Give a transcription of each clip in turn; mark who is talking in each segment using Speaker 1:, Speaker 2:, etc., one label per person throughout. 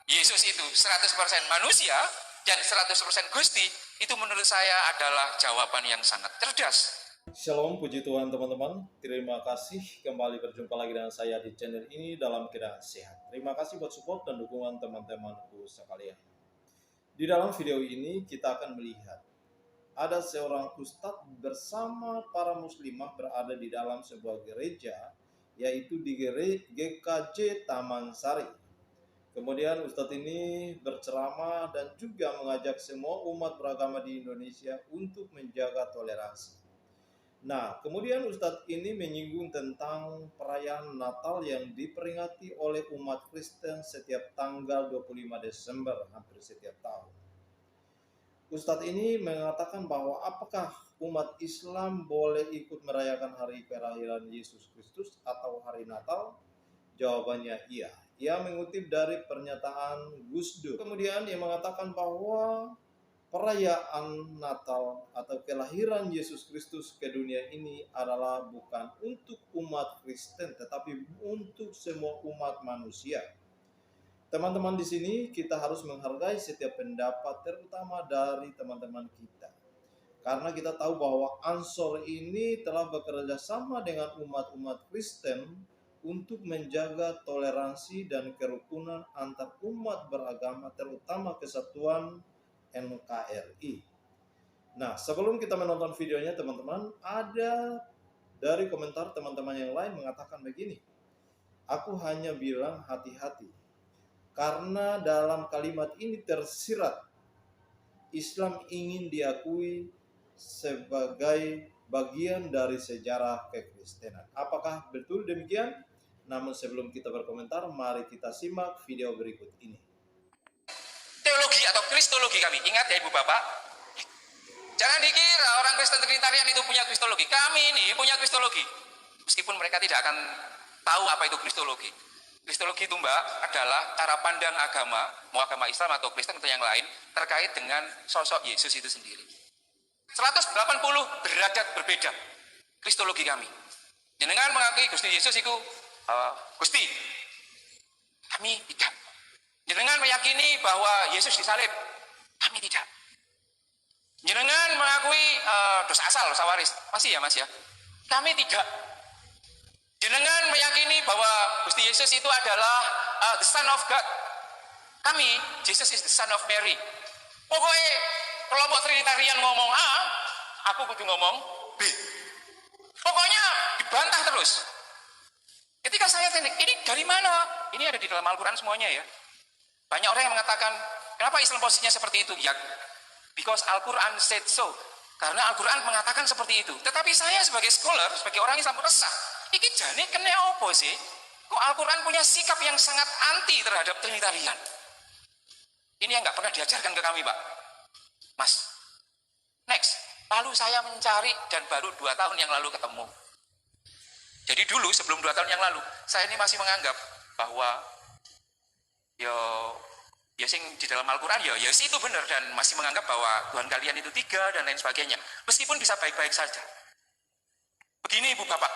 Speaker 1: Yesus itu 100% manusia dan 100% Gusti, itu menurut saya adalah jawaban yang sangat cerdas.
Speaker 2: Shalom, puji Tuhan teman-teman. Terima kasih kembali berjumpa lagi dengan saya di channel ini dalam keadaan sehat. Terima kasih buat support dan dukungan teman-temanku sekalian. Di dalam video ini kita akan melihat ada seorang ustadz bersama para muslimah berada di dalam sebuah gereja, yaitu di GKJ Taman Sari. Kemudian ustadz ini berceramah dan juga mengajak semua umat beragama di Indonesia untuk menjaga toleransi. Nah, kemudian Ustadz ini menyinggung tentang perayaan Natal yang diperingati oleh umat Kristen setiap tanggal 25 Desember hampir setiap tahun. Ustadz ini mengatakan bahwa apakah umat Islam boleh ikut merayakan hari kelahiran Yesus Kristus atau hari Natal? Jawabannya iya. Ia mengutip dari pernyataan Gus Dur. Kemudian ia mengatakan bahwa perayaan Natal atau kelahiran Yesus Kristus ke dunia ini adalah bukan untuk umat Kristen, tetapi untuk semua umat manusia. Teman-teman, di sini kita harus menghargai setiap pendapat, terutama dari teman-teman kita. Karena kita tahu bahwa Ansor ini telah bekerja sama dengan umat-umat Kristen untuk menjaga toleransi dan kerukunan antar umat beragama, terutama kesatuan NKRI. Nah, sebelum kita menonton videonya teman-teman, ada dari komentar teman-teman yang lain mengatakan begini. Aku hanya bilang hati-hati, karena dalam kalimat ini tersirat Islam ingin diakui sebagai bagian dari sejarah kekristenan. Apakah betul demikian? Namun sebelum kita berkomentar, mari kita simak video berikut ini.
Speaker 1: Teologi atau kristologi kami, ingat ya Ibu Bapak, jangan dikira orang Kristen Trinitarian itu punya kristologi. Kami ini punya kristologi, meskipun mereka tidak akan tahu apa itu kristologi. Kristologi itu Mbak adalah cara pandang agama, mau agama Islam atau Kristen atau yang lain, terkait dengan sosok Yesus itu sendiri. 180 derajat berbeda kristologi kami. Jenengan mengakui Gusti Yesus itu Gusti, kami tidak. Jenengan meyakini bahwa Yesus disalib, kami tidak. Jenengan mengakui dosa asal, dosa waris, masih ya Mas ya, kami tidak. Jenengan meyakini bahwa Gusti Yesus itu adalah the Son of God, kami, Jesus is the Son of Mary. Pokoknya kelompok Trinitarian ngomong A, aku kudu ngomong B. Pokoknya dibantah terus. Ketika saya tanya, ini dari mana? Ini ada di dalam Al-Quran semuanya ya. Banyak orang yang mengatakan, kenapa Islam posisinya seperti itu? Ya, because Al-Quran said so. Karena Al-Quran mengatakan seperti itu. Tetapi saya sebagai scholar, sebagai orang Islam resah, iki jane kene opo sih? Kok Al-Quran punya sikap yang sangat anti terhadap Trinitarian? Ini yang nggak pernah diajarkan ke kami, Pak. Mas, next. Lalu saya mencari dan baru 2 tahun yang lalu ketemu. Jadi dulu sebelum 2 tahun yang lalu, saya ini masih menganggap bahwa ya sing di dalam Al-Quran ya itu benar, dan masih menganggap bahwa Tuhan kalian itu 3 dan lain sebagainya. Meskipun bisa baik-baik saja. Begini Ibu Bapak,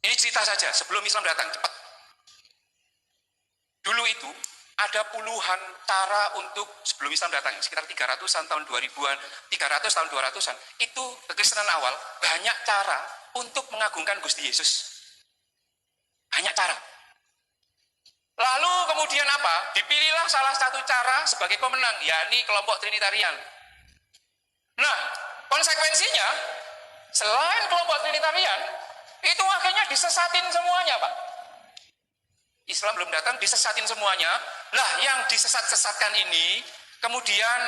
Speaker 1: ini cerita saja sebelum Islam datang, cepat. Dulu itu ada puluhan cara untuk sebelum Islam datang, sekitar 300-an tahun 2000-an, 300 tahun 200-an, itu kekristenan awal, banyak cara untuk mengagungkan Gusti Yesus. Banyak cara. Lalu kemudian apa? Dipilihlah salah satu cara sebagai pemenang, yakni kelompok Trinitarian. Nah, konsekuensinya, selain kelompok Trinitarian, itu akhirnya disesatin semuanya, Pak. Islam belum datang, disesatin semuanya. Lah, yang disesat-sesatkan ini, kemudian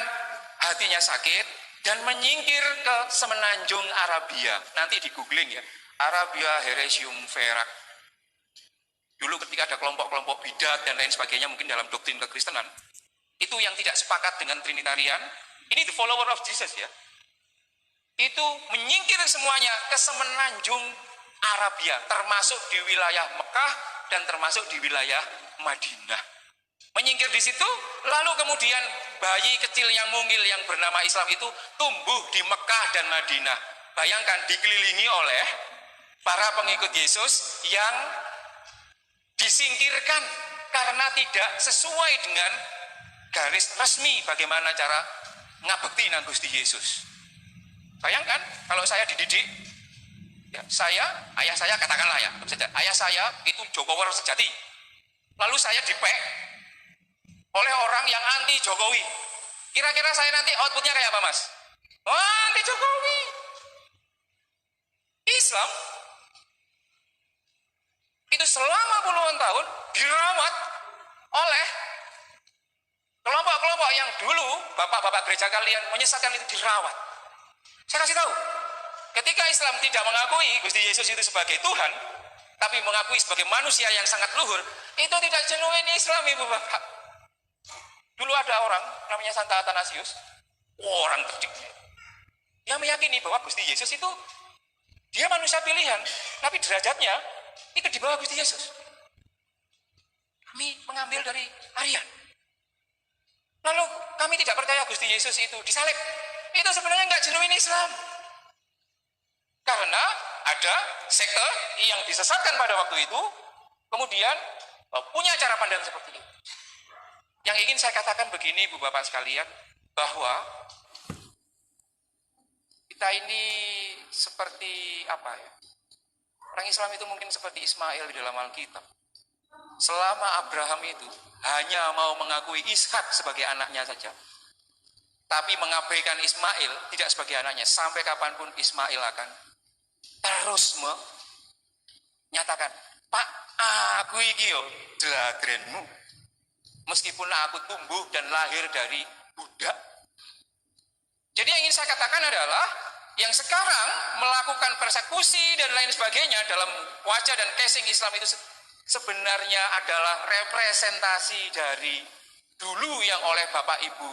Speaker 1: hatinya sakit, dan menyingkir ke semenanjung Arabia. Nanti di googling ya, Arabia Heresium Verak. Dulu ketika ada kelompok-kelompok bidat dan lain sebagainya, mungkin dalam doktrin kekristenan, itu yang tidak sepakat dengan Trinitarian, ini the follower of Jesus ya, itu menyingkir semuanya ke semenanjung Arabia, termasuk di wilayah Mekah dan termasuk di wilayah Madinah. Menyingkir di situ, lalu kemudian bayi kecil yang mungil yang bernama Islam itu tumbuh di Mekah dan Madinah. Bayangkan, dikelilingi oleh para pengikut Yesus yang disingkirkan karena tidak sesuai dengan garis resmi bagaimana cara ngabekti nang Gusti Yesus. Bayangkan kalau saya dididik, ya, ayah saya katakanlah ya, ayah saya itu Jokower sejati. Lalu saya dipek oleh orang yang anti Jokowi. Kira-kira saya nanti outputnya kayak apa, Mas? Oh, anti Jokowi. Islam itu selama puluhan tahun dirawat oleh kelompok-kelompok yang dulu bapak-bapak gereja kalian menyesatkan, itu dirawat. Saya kasih tahu, ketika Islam tidak mengakui Gusti Yesus itu sebagai Tuhan, tapi mengakui sebagai manusia yang sangat luhur, itu tidak genuine Islam, ibu bapak. Dulu ada orang namanya Santa Athanasius, orang terdik, yang meyakini bahwa Gusti Yesus itu dia manusia pilihan, tapi derajatnya itu di bawah Gusti Yesus. Kami mengambil dari Arya. Lalu kami tidak percaya Gusti Yesus itu disalib. Itu sebenarnya nggak genuine Islam. Karena ada sekte yang disesatkan pada waktu itu, kemudian punya cara pandang seperti itu. Yang ingin saya katakan begini, Bu Bapak sekalian, bahwa kita ini seperti apa ya? Orang Islam itu mungkin seperti Ismail di dalam Alkitab. Selama Abraham itu hanya mau mengakui Ishak sebagai anaknya saja, tapi mengabaikan Ismail tidak sebagai anaknya, sampai kapanpun Ismail akan terus menyatakan, Pak, aku iki yo dladrenmu, meskipun aku tumbuh dan lahir dari budak. Jadi yang ingin saya katakan adalah, yang sekarang melakukan persekusi dan lain sebagainya dalam wajah dan casing Islam itu sebenarnya adalah representasi dari dulu yang oleh bapak ibu,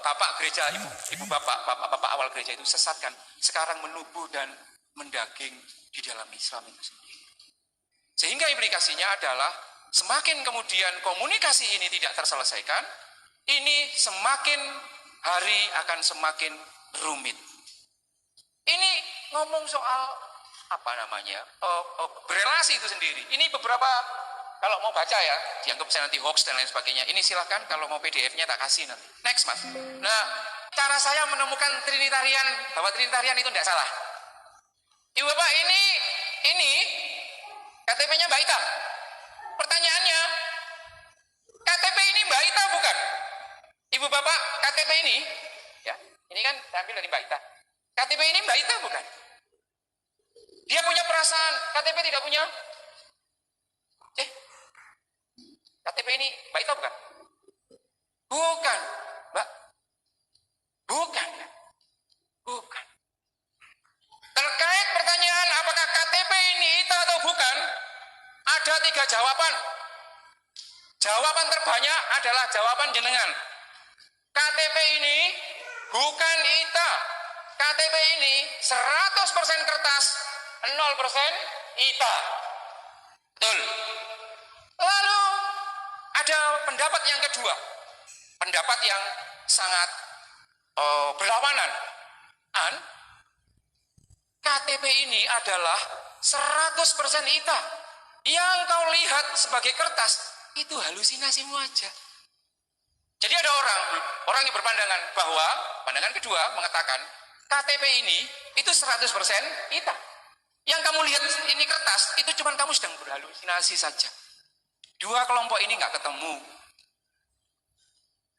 Speaker 1: bapak gereja, ibu bapak awal gereja itu sesatkan, sekarang menubuh dan mendaging di dalam Islam itu sendiri. Sehingga implikasinya adalah semakin kemudian komunikasi ini tidak terselesaikan, ini semakin hari akan semakin rumit. Ini ngomong soal apa namanya, berelasi itu sendiri. Ini beberapa, kalau mau baca ya, dianggap saya nanti hoax dan lain sebagainya. Ini silahkan, kalau mau PDF-nya tak kasih nanti. Next, Mas. Nah, cara saya menemukan Trinitarian, bahwa Trinitarian itu tidak salah. Ibu Bapak, ini KTP-nya Mbak Ita. Pertanyaannya, KTP ini Mbak Ita bukan? Ibu Bapak, KTP ini, ya, ini kan saya ambil dari Mbak Ita. KTP ini Mbak Ita bukan? Dia punya perasaan, KTP tidak punya? KTP ini Mbak Ita bukan? Bukan, Mbak. Bukan. Bukan. Terkait pertanyaan apakah KTP ini Ita atau bukan, ada 3 jawaban. Jawaban terbanyak adalah jawaban jenengan. KTP ini bukan Ita. KTP ini 100% kertas, 0% Ita. Betul. Lalu ada pendapat yang kedua. Pendapat yang sangat berlawanan. KTP ini adalah 100% Ita. Yang kau lihat sebagai kertas itu halusinasimu aja. Jadi ada orang yang berpandangan bahwa pandangan kedua mengatakan KTP ini itu 100% Ita. Yang kamu lihat ini kertas, itu cuma kamu sedang berhalusinasi saja. 2 kelompok ini nggak ketemu.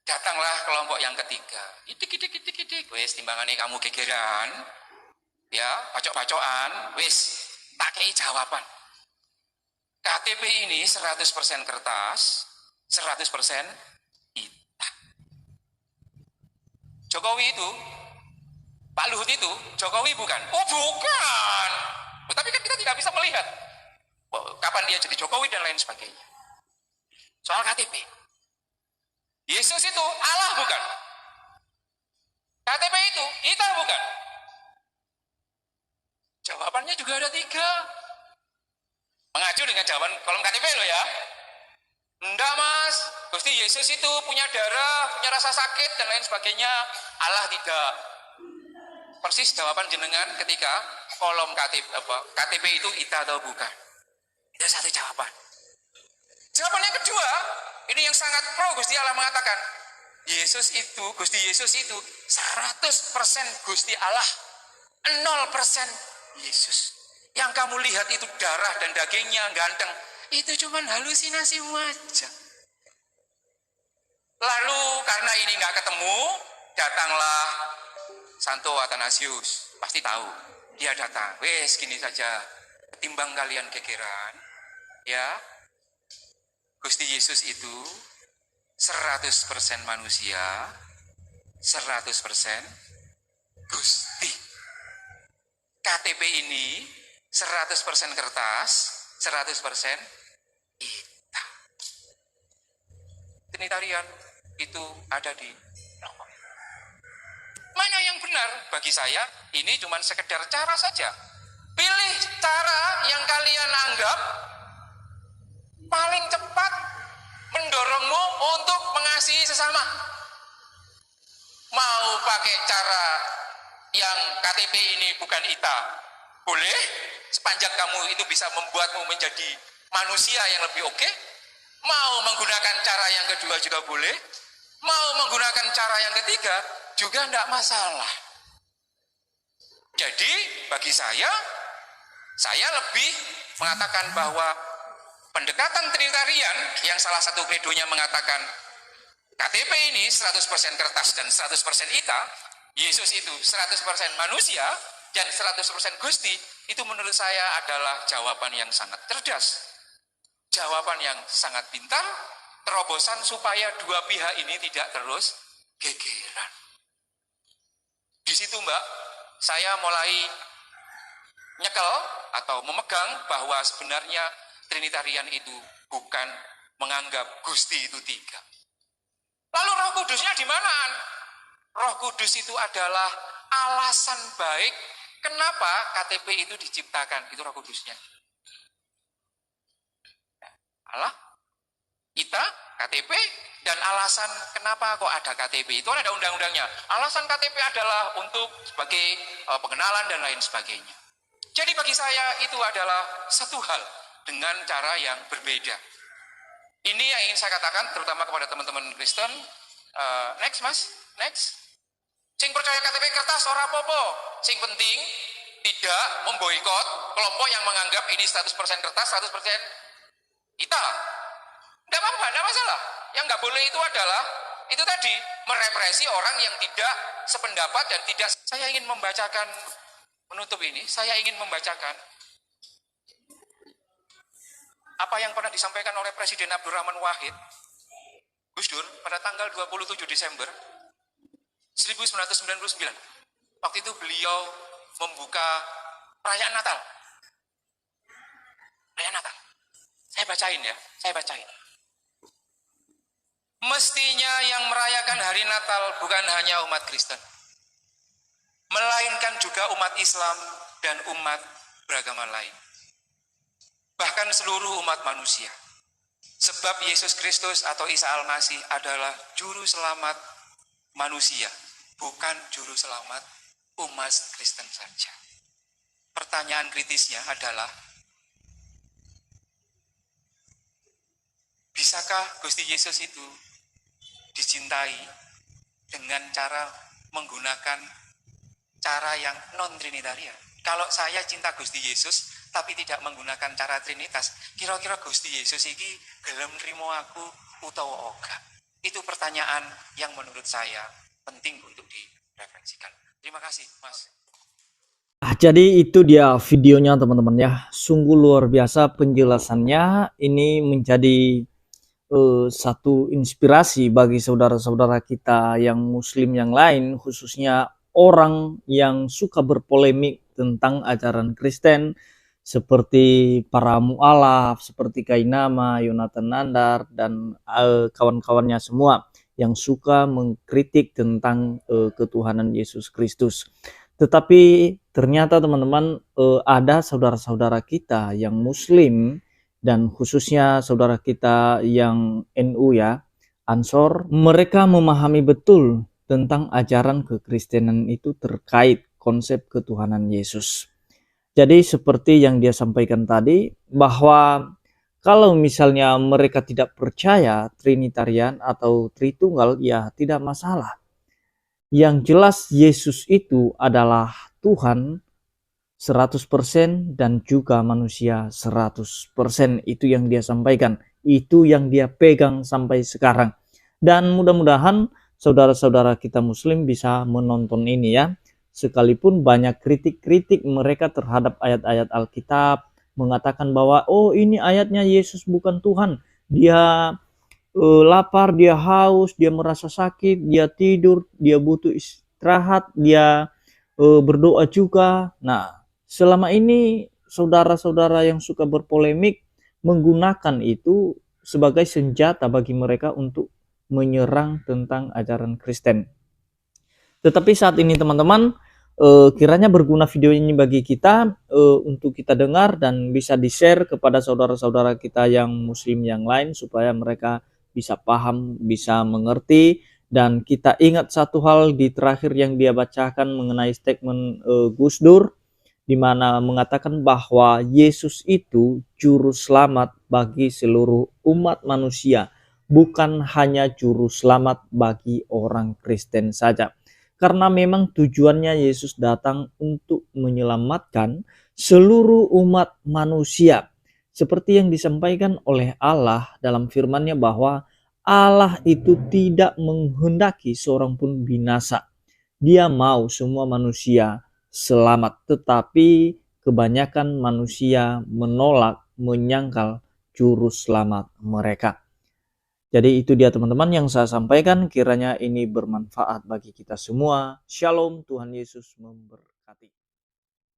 Speaker 1: Datanglah kelompok yang ketiga. Itik. Wes timbangannya kamu gegeran. Ya, bacok-bacokan. Wes, tak kei jawaban. KTP ini 100% kertas, 100% Ita. Jokowi itu, Pak Luhut itu, Jokowi bukan? Oh bukan. Tapi kan kita tidak bisa melihat kapan dia jadi Jokowi dan lain sebagainya. Soal KTP. Yesus itu Allah bukan? KTP itu Ita bukan? Jawabannya juga ada 3. Mengacu dengan jawaban kolom KTP loh ya. Enggak Mas, Gusti Yesus itu punya darah, punya rasa sakit dan lain sebagainya. Allah tidak. Persis jawaban jenengan ketika kolom KTP itu Ita atau bukan. Itu satu jawaban. Jawaban yang kedua, ini yang sangat pro Gusti Allah mengatakan, Gusti Yesus itu 100% Gusti Allah, 0% Yesus. Yang kamu lihat itu darah dan dagingnya ganteng, itu cuma halusinasimu aja. Lalu karena ini nggak ketemu, datanglah Santo Athanasius. Pasti tahu, dia datang. Wes gini saja, ketimbang kalian gegeran, ya, Gusti Yesus itu 100% manusia, 100% Gusti. KTP ini 100% kertas, 100% kita. Trinitarian itu ada di rokok. Mana yang benar? Bagi saya ini cuma sekedar cara saja. Pilih cara yang kalian anggap paling cepat mendorongmu untuk mengasihi sesama. Mau pakai cara yang KTP ini bukan ITA, boleh, sepanjang kamu itu bisa membuatmu menjadi manusia yang lebih oke. Mau menggunakan cara yang kedua juga boleh, mau menggunakan cara yang ketiga juga tidak masalah. Jadi bagi saya lebih mengatakan bahwa pendekatan Trinitarian yang salah satu kredonya mengatakan KTP ini 100% kertas dan 100% ITA, Yesus itu 100% manusia dan 100% Gusti, itu menurut saya adalah jawaban yang sangat cerdas, jawaban yang sangat pintar, terobosan supaya dua pihak ini tidak terus gegeran. Di situ Mbak, saya mulai nyekel atau memegang bahwa sebenarnya Trinitarian itu bukan menganggap Gusti itu tiga. Lalu Roh Kudusnya di mana? Roh Kudus itu adalah alasan baik kenapa KTP itu diciptakan. Itu Roh Kudusnya. Allah, kita, KTP, dan alasan kenapa kok ada KTP. Itu ada undang-undangnya. Alasan KTP adalah untuk sebagai pengenalan dan lain sebagainya. Jadi bagi saya itu adalah satu hal dengan cara yang berbeda. Ini yang ingin saya katakan terutama kepada teman-teman Kristen. Next mas, next. Sing percaya KTP kertas ora apa-apa. Sing penting tidak memboikot kelompok yang menganggap ini 100% kertas, 100% kita. Tidak apa-apa, tidak masalah. Yang nggak boleh itu adalah itu tadi merepresi orang yang tidak sependapat dan tidak. Saya ingin membacakan menutup ini. Saya ingin membacakan apa yang pernah disampaikan oleh Presiden Abdurrahman Wahid, Gus Dur, pada tanggal 27 Desember 1999. Waktu itu beliau membuka perayaan Natal. Perayaan Natal. Saya bacain ya, saya bacain. Mestinya yang merayakan hari Natal bukan hanya umat Kristen, melainkan juga umat Islam dan umat beragama lain. Bahkan seluruh umat manusia. Sebab Yesus Kristus atau Isa Al-Masih adalah juru selamat manusia, bukan juru selamat umat Kristen saja. Pertanyaan kritisnya adalah, bisakah Gusti Yesus itu dicintai dengan cara menggunakan cara yang non-Trinitarian? Kalau saya cinta Gusti Yesus tapi tidak menggunakan cara Trinitas, kira-kira Gusti Yesus iki gelem nrimo aku utawa ora? Itu pertanyaan yang menurut saya penting untuk direfleksikan. Terima kasih, Mas.
Speaker 3: Jadi itu dia videonya teman-teman ya. Sungguh luar biasa penjelasannya. Ini menjadi satu inspirasi bagi saudara-saudara kita yang muslim yang lain, khususnya orang yang suka berpolemik tentang ajaran Kristen, seperti para mu'alaf, seperti Kainama, Yonatan Nandar, dan kawan-kawannya semua yang suka mengkritik tentang ketuhanan Yesus Kristus. Tetapi ternyata teman-teman ada saudara-saudara kita yang muslim, dan khususnya saudara kita yang NU ya, Ansor, mereka memahami betul tentang ajaran kekristenan itu terkait konsep ketuhanan Yesus. Jadi seperti yang dia sampaikan tadi, bahwa Kalau misalnya mereka tidak percaya Trinitarian atau Tritunggal, ya tidak masalah. Yang jelas Yesus itu adalah Tuhan 100% dan juga manusia 100%. Itu yang dia sampaikan. Itu yang dia pegang sampai sekarang. Dan mudah-mudahan saudara-saudara kita Muslim bisa menonton ini ya. Sekalipun banyak kritik-kritik mereka terhadap ayat-ayat Alkitab, mengatakan bahwa oh ini ayatnya Yesus bukan Tuhan. Dia lapar, dia haus, dia merasa sakit, dia tidur, dia butuh istirahat, dia berdoa juga. Nah, selama ini saudara-saudara yang suka berpolemik menggunakan itu sebagai senjata bagi mereka untuk menyerang tentang ajaran Kristen. Tetapi saat ini teman-teman, kiranya berguna video ini bagi kita untuk kita dengar dan bisa di-share kepada saudara-saudara kita yang muslim yang lain supaya mereka bisa paham, bisa mengerti. Dan kita ingat satu hal di terakhir yang dia bacakan mengenai statement Gus Dur, di mana mengatakan bahwa Yesus itu juru selamat bagi seluruh umat manusia, bukan hanya juru selamat bagi orang Kristen saja. Karena memang tujuannya Yesus datang untuk menyelamatkan seluruh umat manusia. Seperti yang disampaikan oleh Allah dalam firman-Nya bahwa Allah itu tidak menghendaki seorang pun binasa. Dia mau semua manusia selamat, tetapi kebanyakan manusia menolak, menyangkal juru selamat mereka. Jadi itu dia teman-teman yang saya sampaikan, kiranya ini bermanfaat bagi kita semua. Shalom, Tuhan Yesus memberkati.